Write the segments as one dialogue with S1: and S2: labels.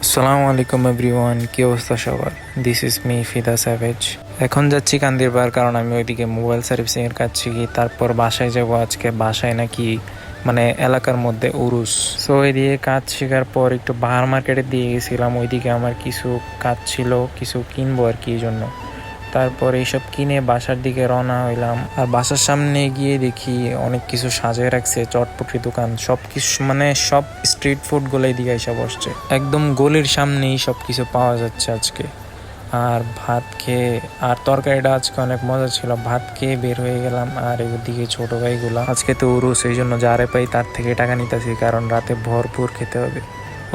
S1: আসসালামু আলাইকুম এভরিওয়ান, কি অবস্থা সবার? This is me Fida savage. এখন যাচ্ছি কান্দিরপাড়, কারণ আমি ওইদিকে মোবাইল সার্ভিসিং এর কাজ শিখি। তারপর বাসায় যাব আজকে। বাসায় নাকি মানে এলাকার মধ্যে উরুস, সো এদিকে কাজ শেখার পর একটু বাহার মার্কেটে দিয়ে গেছিলাম। ওইদিকে আমার কিছু কাজ ছিল, কিছু কিনবো আর কি, এই জন্য। তারপর এইসব কিনে বাসার দিকে রওনা হইলাম। আর বাসার সামনে গিয়ে দেখি অনেক কিছু সাজিয়ে রাখছে, চটপটি দোকান, সব কিছু মানে সব স্ট্রিট ফুড গুলো এদিকে এসে বসছে। একদম গলির সামনেই সব কিছু পাওয়া যাচ্ছে আজকে। আর ভাত খেয়ে, আর তরকারিটা আজকে অনেক মজা ছিল। ভাত খেয়ে বের হয়ে গেলাম। আর এদিকে ছোট ভাইগুলা, আজকে তো উরুস, এই জন্য যারে পাই তার থেকে টাকা নিতেছি, কারণ রাতে ভরপুর খেতে হবে।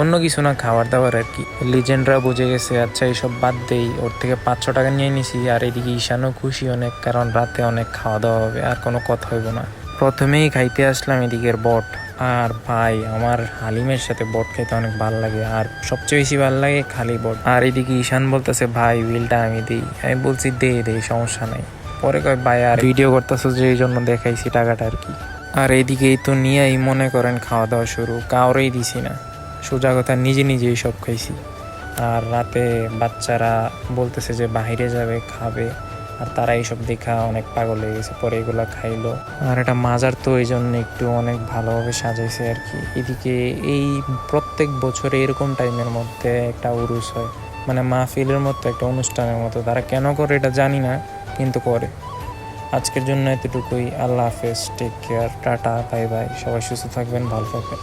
S1: অন্য কিছু না, খাবার দাবার আর কি। লিজেন্ডরা বুঝে গেছে। আচ্ছা এইসব বাদ দেই, ওর থেকে 500 টাকা নিয়ে নিছি। আর এদিকে ঈশানও খুশি অনেক, কারণ রাতে অনেক খাওয়া দাওয়া হবে, আর কোনো কথা হইব না। প্রথমেই খাইতে আসলাম এদিকের বট। আর ভাই, আমার হালিমের সাথে বট খেতে অনেক ভালো লাগে, আর সবচেয়ে বেশি ভালো লাগে খালি বট। আর এদিকে ঈশান বলতেছে, ভাই বিলটা আমি দিই। আমি বলছি দে দে, সমস্যা নাই। পরে কয়, ভাই আর ভিডিও করতেছো যে, এই জন্য দেখাইছি টাকাটা আর কি। আর এদিকেই তো নিয়েই মনে করেন খাওয়া দাওয়া শুরু, কাউরেই দিছি না, সোজা কথা নিজে নিজেই সব খাইছি। আর রাতে বাচ্চারা বলতেছে যে বাইরে যাবে, খাবে, আর তারা এইসব দেখা অনেক পাগল হয়ে গেছে, পরে এগুলা খাইলো। আর এটা মাজার তো, এই জন্য একটু অনেক ভালোভাবে সাজাইছে আর কি। এদিকে এই প্রত্যেক বছরে এরকম টাইমের মধ্যে একটা উরুস হয়, মানে মাহফিলের মতো একটা অনুষ্ঠানের মতো। তারা কেন করে এটা জানি না, কিন্তু করে। আজকের জন্য এতটুকুই। আল্লাহ হাফেজ, take care, tata, bye bye. সবাই সুস্থ থাকবেন, ভালো থাকবেন।